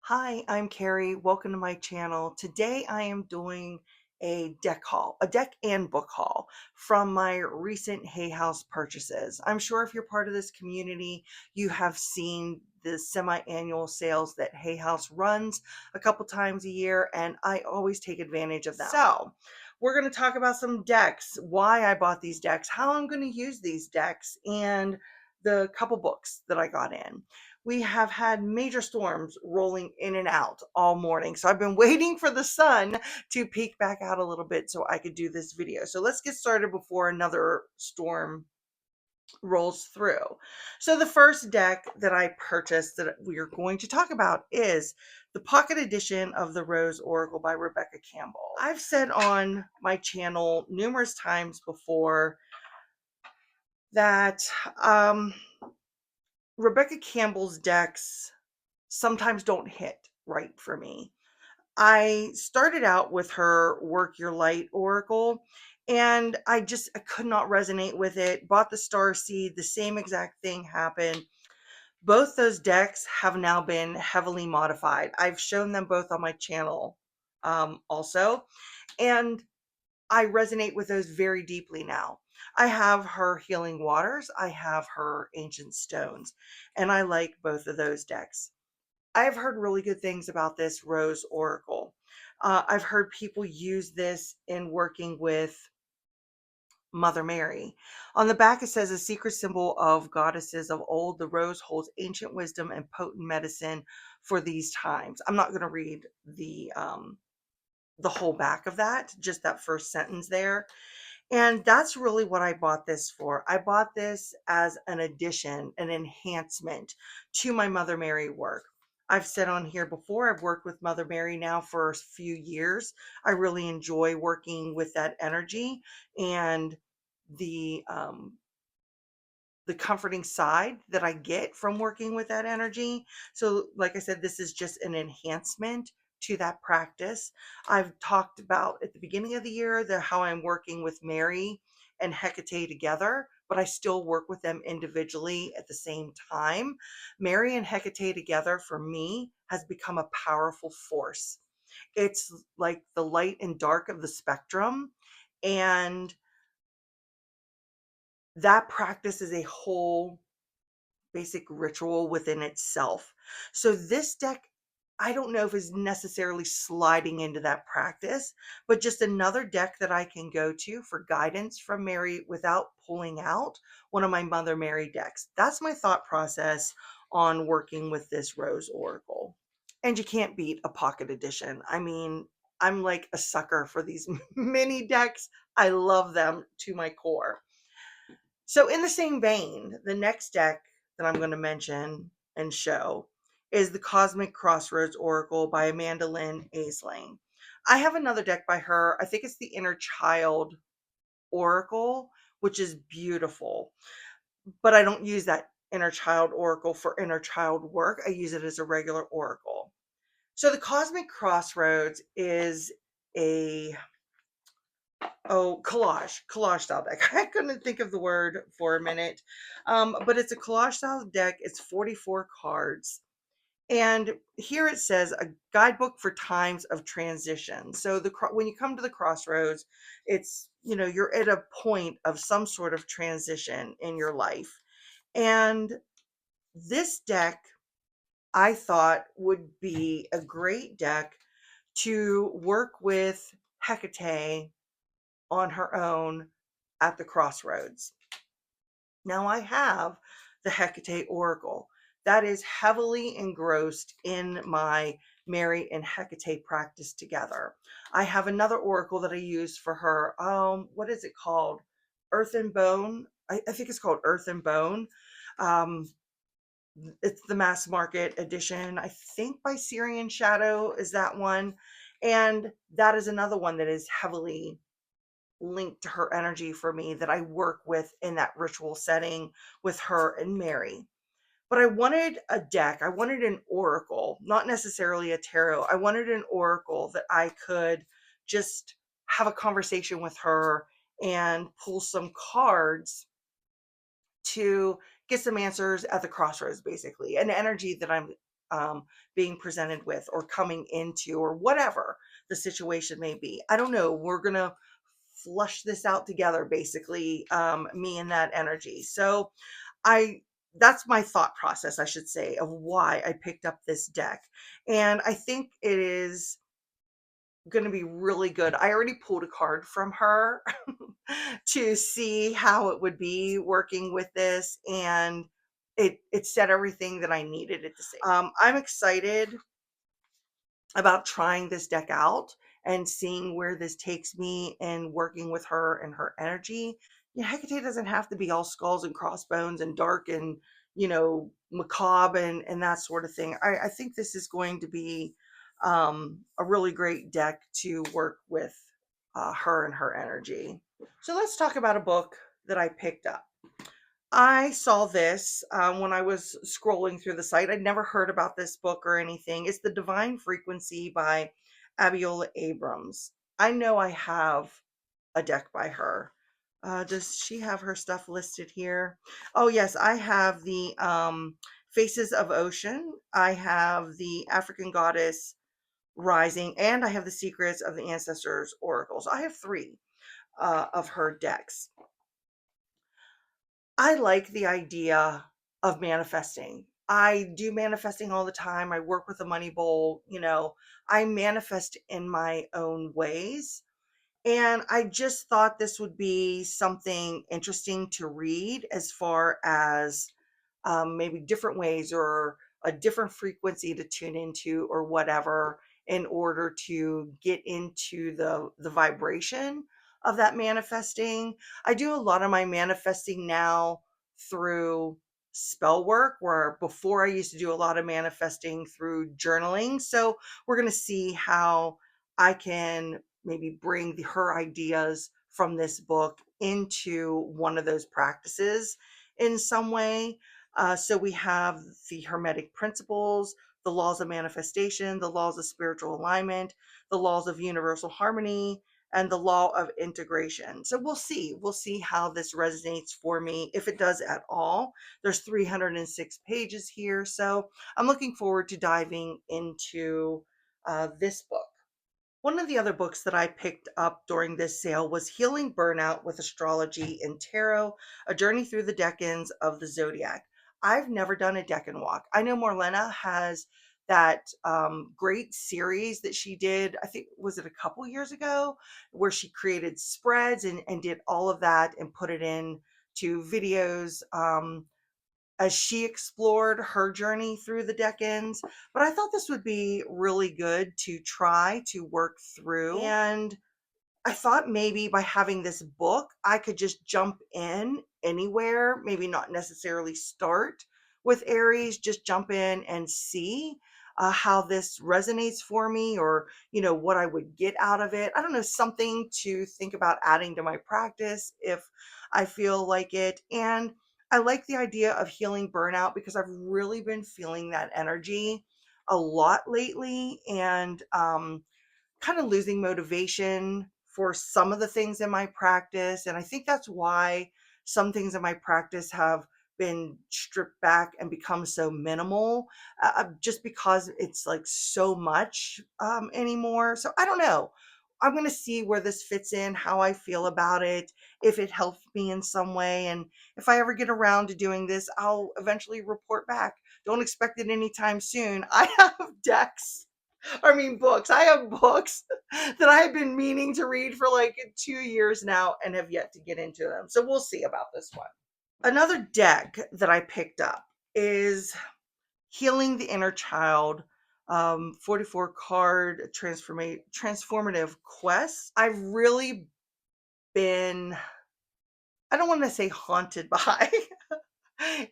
Hi, I'm Carrie. Welcome to my channel. Today I am doing a deck haul, a deck and book haul from my recent Hay House purchases. I'm sure if you're part of this community, you have seen the semi-annual sales that Hay House runs a couple times a year, and I always take advantage of them. So, we're going to talk about some decks, why I bought these decks, how I'm going to use these decks, and the couple books that I got in. We have had major storms rolling in and out all morning. So I've been waiting for the sun to peek back out a little bit so I could do this video. So let's get started before another storm rolls through. So the first deck that I purchased that we are going to talk about is the pocket edition of the Rose Oracle by Rebecca Campbell. I've said on my channel numerous times before that Rebecca Campbell's decks sometimes don't hit right for me. I started out with her Work Your Light Oracle, and I could not resonate with it. Bought the Star Seed, the same exact thing happened. Both those decks have now been heavily modified. I've shown them both on my channel also, and I resonate with those very deeply now. I have her Healing Waters, I have her Ancient Stones, and I like both of those decks. I've heard really good things about this Rose Oracle. I've heard people use this in working with Mother Mary. On the back, it says a secret symbol of goddesses of old. The rose holds ancient wisdom and potent medicine for these times. I'm not going to read the whole back of that, just that first sentence there. And that's really what I bought this for. I bought this as an addition, an enhancement to my Mother Mary work. I've said on here before, I've worked with Mother Mary now for a few years. I really enjoy working with that energy and the um, the comforting side that I get from working with that energy. So, like I said, this is just an enhancement to that practice. I've talked about at the beginning of the year how I'm working with Mary and Hecate together, but I still work with them individually at the same time. Mary and Hecate together for me has become a powerful force. It's like the light and dark of the spectrum. And that practice is a whole basic ritual within itself. So this deck, I don't know if is necessarily sliding into that practice, but just another deck that I can go to for guidance from Mary without pulling out one of my Mother Mary decks. That's my thought process on working with this Rose Oracle. And you can't beat a pocket edition. I mean, I'm like a sucker for these mini decks. I love them to my core. So, in the same vein, the next deck that I'm going to mention and show is the Cosmic Crossroads Oracle by Amanda Lynn Aisling. I have another deck by her. I think it's the Inner Child Oracle, which is beautiful, but I don't use that Inner Child Oracle for inner child work. I use it as a regular oracle. So, the Cosmic Crossroads is a collage style deck. I couldn't think of the word for a minute. But it's a collage style deck. It's 44 cards. And here it says a guidebook for times of transition. So when you come to the crossroads, it's, you're at a point of some sort of transition in your life. And this deck, I thought, would be a great deck to work with Hecate on her own at the crossroads. Now I have the Hecate Oracle that is heavily engrossed in my Mary and Hecate practice together. I have another oracle that I use for her. What is it called? Earth and Bone. I think it's called Earth and Bone. Um, it's the mass market edition. I think by Syrian Shadow is that one. And that is another one that is heavily linked to her energy for me that I work with in that ritual setting with her and Mary. But I wanted a deck, I wanted an oracle, not necessarily a tarot. I wanted an oracle that I could just have a conversation with her and pull some cards to get some answers at the crossroads, basically, an energy that I'm being presented with or coming into or whatever the situation may be. I don't know. We're going to flush this out together, basically, me and that energy. So I that's my thought process, I should say, of why I picked up this deck. And I think it is going to be really good. I already pulled a card from her to see how it would be working with this, and it said everything that I needed it to say. I'm excited about trying this deck out and seeing where this takes me and working with her and her energy. Yeah, Hecate doesn't have to be all skulls and crossbones and dark and, macabre and that sort of thing. I think this is going to be a really great deck to work with her and her energy. So let's talk about a book that I picked up. I saw this when I was scrolling through the site. I'd never heard about this book or anything. It's The Divine Frequency by Abiola Abrams. I know I have a deck by her. Does she have her stuff listed here? Oh, yes, I have the Faces of Ocean. I have the African Goddess Rising, and I have the Secrets of the Ancestors Oracles. I have three of her decks. I like the idea of manifesting. I do manifesting all the time. I work with a money bowl, I manifest in my own ways. And I just thought this would be something interesting to read as far as maybe different ways or a different frequency to tune into or whatever in order to get into the vibration of that manifesting. I do a lot of my manifesting now through spell work, where before I used to do a lot of manifesting through journaling. So we're going to see how I can maybe bring her ideas from this book into one of those practices in some way. So we have the Hermetic principles, the laws of manifestation, the laws of spiritual alignment, the laws of universal harmony, and the law of integration. So we'll see. We'll see how this resonates for me, if it does at all. There's 306 pages here. So I'm looking forward to diving into this book. One of the other books that I picked up during this sale was Healing Burnout with Astrology and Tarot, A Journey Through the Decans of the Zodiac. I've never done a Decan walk. I know Marlena has that great series that she did, I think, was it a couple years ago, where she created spreads and did all of that and put it in to videos. As she explored her journey through the decans. But I thought this would be really good to try to work through. And I thought maybe by having this book, I could just jump in anywhere, maybe not necessarily start with Aries, just jump in and see how this resonates for me, or, what I would get out of it. I don't know, something to think about adding to my practice if I feel like it. And I like the idea of healing burnout because I've really been feeling that energy a lot lately. And, kind of losing motivation for some of the things in my practice. And I think that's why some things in my practice have been stripped back and become so minimal, just because it's like so much anymore. So I don't know. I'm going to see where this fits in, how I feel about it, if it helps me in some way. And if I ever get around to doing this, I'll eventually report back. Don't expect it anytime soon. I have decks, books. I have books that I have been meaning to read for like 2 years now and have yet to get into them. So we'll see about this one. Another deck that I picked up is Healing the Inner Child, 44 card transformative quest. I've really been, I don't want to say haunted by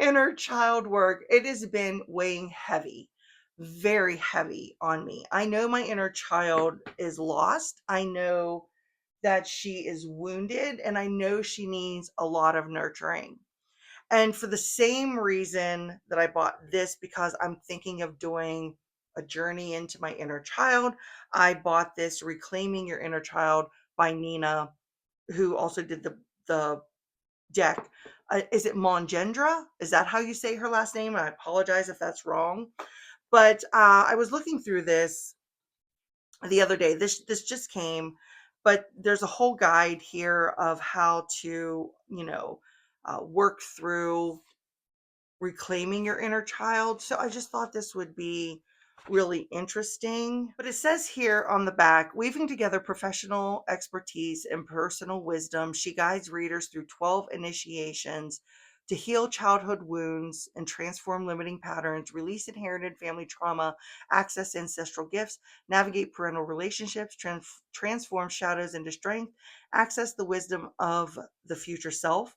inner child work. It has been weighing heavy, very heavy on me. I know my inner child is lost. I know that she is wounded, and I know she needs a lot of nurturing. And for the same reason that I bought this, because I'm thinking of doing a journey into my inner child, I bought this Reclaiming Your Inner Child by Nina, who also did the deck. Is it Mongendra? Is that how you say her last name? And I apologize if that's wrong. But I was looking through this the other day. This just came, but there's a whole guide here of how to, work through reclaiming your inner child. So I just thought this would be really interesting. But it says here on the back, weaving together professional expertise and personal wisdom, she guides readers through 12 initiations to heal childhood wounds and transform limiting patterns, release inherited family trauma, access ancestral gifts, navigate parental relationships, transform shadows into strength, access the wisdom of the future self,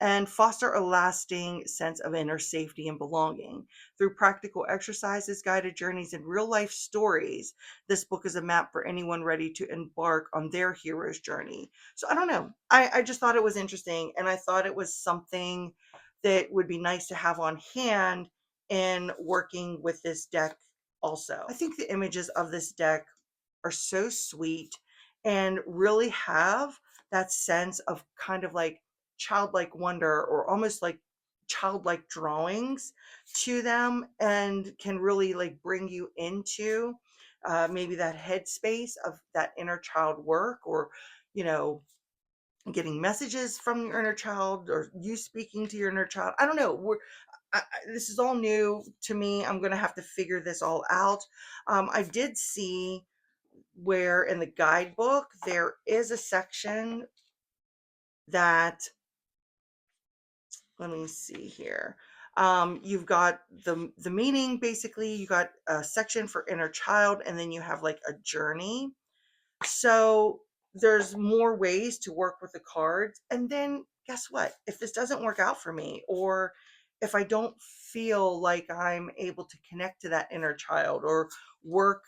and foster a lasting sense of inner safety and belonging. Through practical exercises, guided journeys, and real life stories, this book is a map for anyone ready to embark on their hero's journey. So I don't know. I just thought it was interesting, and I thought it was something that would be nice to have on hand in working with this deck also. I think the images of this deck are so sweet and really have that sense of kind of like childlike wonder or almost like childlike drawings to them, and can really like bring you into maybe that headspace of that inner child work, or you know getting messages from your inner child, or you speaking to your inner child. I don't know. This is all new to me. I'm going to have to figure this all out. I did see where in the guidebook there is a section that, let me see here. You've got the meaning, basically. You got a section for inner child, and then you have like a journey. So there's more ways to work with the cards. And then guess what? If this doesn't work out for me, or if I don't feel like I'm able to connect to that inner child or work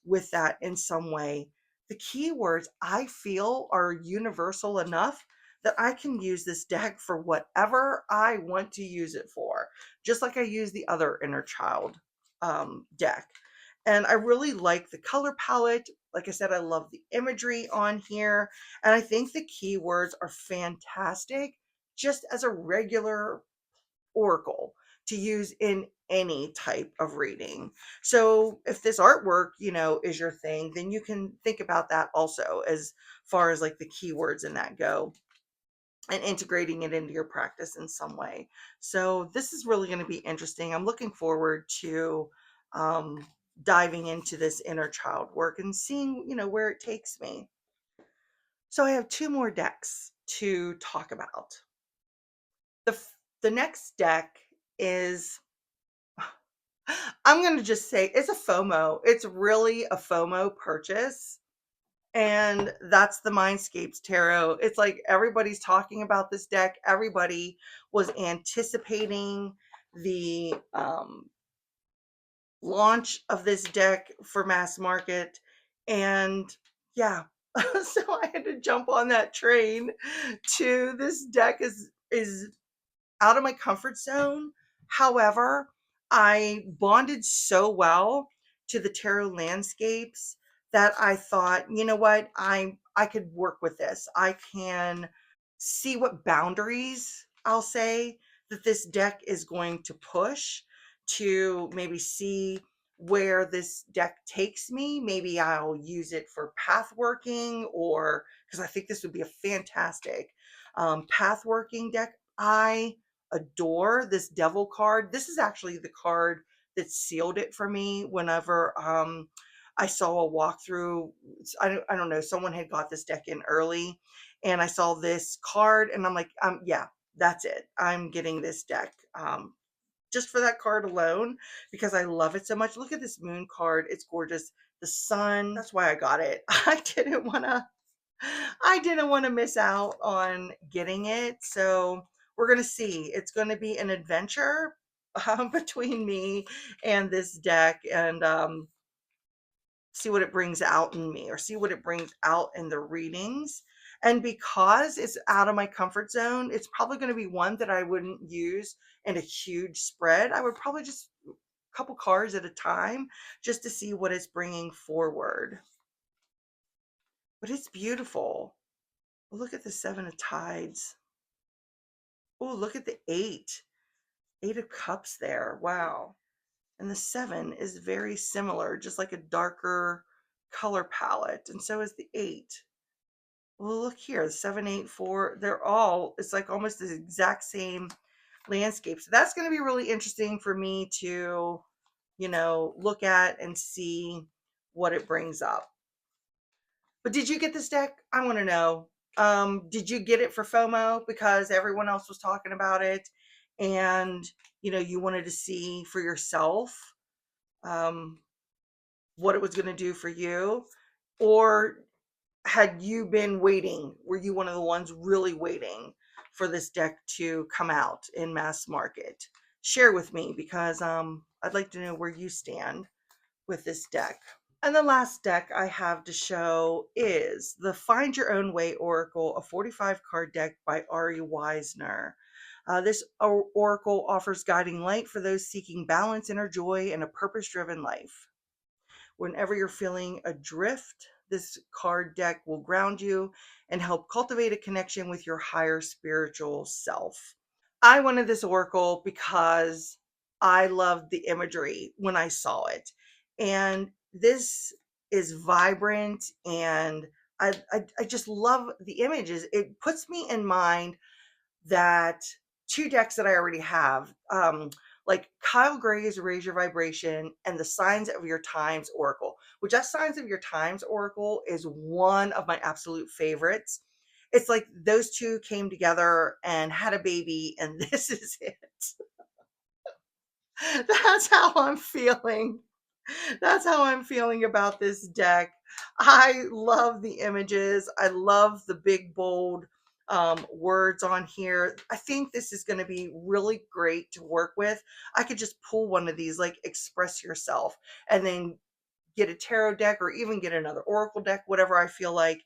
with that in some way, the keywords I feel are universal enough that I can use this deck for whatever I want to use it for, just like I use the other inner child deck. And I really like the color palette. Like I said, I love the imagery on here. And I think the keywords are fantastic just as a regular oracle to use in any type of reading. So if this artwork, is your thing, then you can think about that also as far as like the keywords in that go, and integrating it into your practice in some way. So this is really going to be interesting. I'm looking forward to um, diving into this inner child work and seeing, where it takes me. So I have two more decks to talk about. The next deck is, I'm going to just say it's a FOMO. It's really a FOMO purchase. And that's the Mindscapes Tarot. It's like everybody's talking about this deck. Everybody was anticipating the launch of this deck for mass market. And yeah, so I had to jump on that train to this deck is out of my comfort zone. However, I bonded so well to the tarot landscapes that I thought, you know what, I could work with this. I can see what boundaries, I'll say, that this deck is going to push, to maybe see where this deck takes me. Maybe I'll use it for path working, or because I think this would be a fantastic path working deck. I adore this devil card. This is actually the card that sealed it for me whenever I saw a walkthrough. I don't know, someone had got this deck in early, and I saw this card, and I'm like, yeah, that's it. I'm getting this deck. Just for that card alone, because I love it so much. Look at this moon card. It's gorgeous. The sun, that's why I got it. I didn't want to miss out on getting it. So we're going to see. It's going to be an adventure between me and this deck, and see what it brings out in me, or see what it brings out in the readings. And because it's out of my comfort zone, it's probably going to be one that I wouldn't use in a huge spread. I would probably just a couple cards at a time, just to see what it's bringing forward. But it's beautiful. Look at the Seven of Tides. Oh, look at the Eight of Cups there. Wow. And the 7 is very similar, just like a darker color palette. And so is the 8. Well, look here, 7, 8, 4, they're all, it's like almost the exact same landscape. So that's going to be really interesting for me to, look at and see what it brings up. But did you get this deck? I want to know. Did you get it for FOMO because everyone else was talking about it and, you wanted to see for yourself um, what it was going to do for you? Or had you been waiting? Were you one of the ones really waiting for this deck to come out in mass market? Share with me because I'd like to know where you stand with this deck. And the last deck I have to show is the Find Your Own Way Oracle, a 45 card deck by Ari Weisner. This oracle offers guiding light for those seeking balance, inner joy, and a purpose driven life. Whenever you're feeling adrift, this card deck will ground you and help cultivate a connection with your higher spiritual self. I wanted this oracle because I loved the imagery when I saw it. And this is vibrant and I just love the images. It puts me in mind that two decks that I already have, like Kyle Gray's Raise Your Vibration and the Signs of Your Times Oracle, which that Signs of Your Times Oracle is one of my absolute favorites. It's like those two came together and had a baby, and this is it. That's how I'm feeling. That's how I'm feeling about this deck. I love the images. I love the big, bold words on here. I think this is going to be really great to work with. I could just pull one of these, like Express Yourself, and then get a tarot deck or even get another oracle deck, whatever I feel like,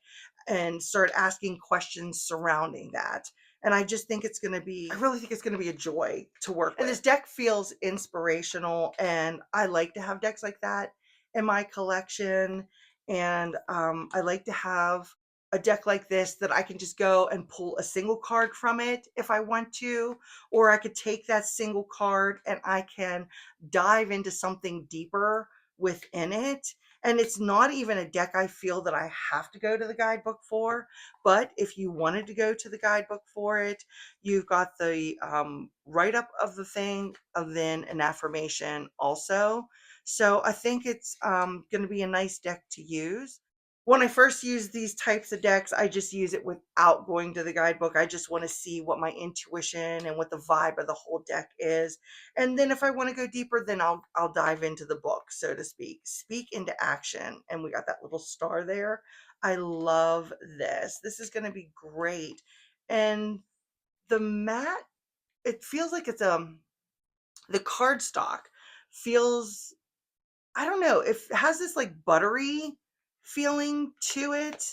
and start asking questions surrounding that. And I just think it's going to be, I really think it's going to be a joy to work with. And this deck feels inspirational, and I like to have decks like that in my collection. And I like to have a deck like this that I can just go and pull a single card from it if I want to, or I could take that single card and I can dive into something deeper within it. And it's not even a deck I feel that I have to go to the guidebook for. But if you wanted to go to the guidebook for it, you've got the write up of the thing and then an affirmation also. So I think it's going to be a nice deck to use. When I first use these types of decks, I just use it without going to the guidebook. I just want to see what my intuition and what the vibe of the whole deck is. And then if I want to go deeper, then I'll dive into the book, so to speak. Speak into action. And we got that little star there. I love this. This is going to be great. And the mat, it feels like it's the cardstock feels, I don't know, it has this like buttery feeling to it.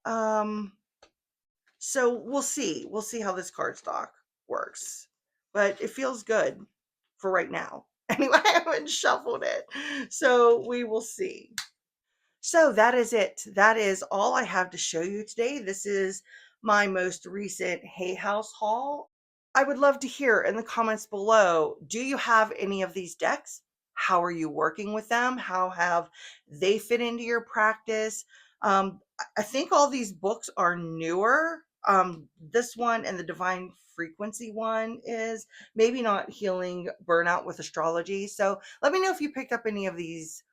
Um, so we'll see. We'll see how this cardstock works. But it feels good for right now. Anyway, I haven't shuffled it. So we will see. So that is it. That is all I have to show you today. This is my most recent Hay House haul. I would love to hear in the comments below, do you have any of these decks? How are you working with them? How have they fit into your practice? I think all these books are newer. This one and the Divine Frequency one is maybe not Healing Burnout with Astrology. So let me know if you picked up any of these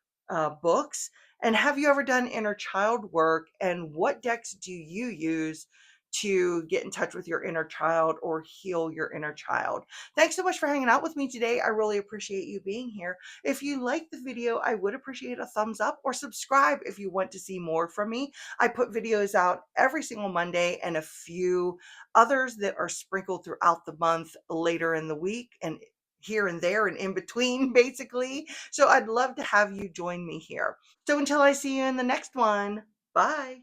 books. And have you ever done inner child work? And what decks do you use to get in touch with your inner child or heal your inner child? Thanks so much for hanging out with me today. I really appreciate you being here. If you liked the video, I would appreciate a thumbs up or subscribe if you want to see more from me. I put videos out every single Monday and a few others that are sprinkled throughout the month later in the week and here and there and in between, basically. So I'd love to have you join me here. So until I see you in the next one, bye.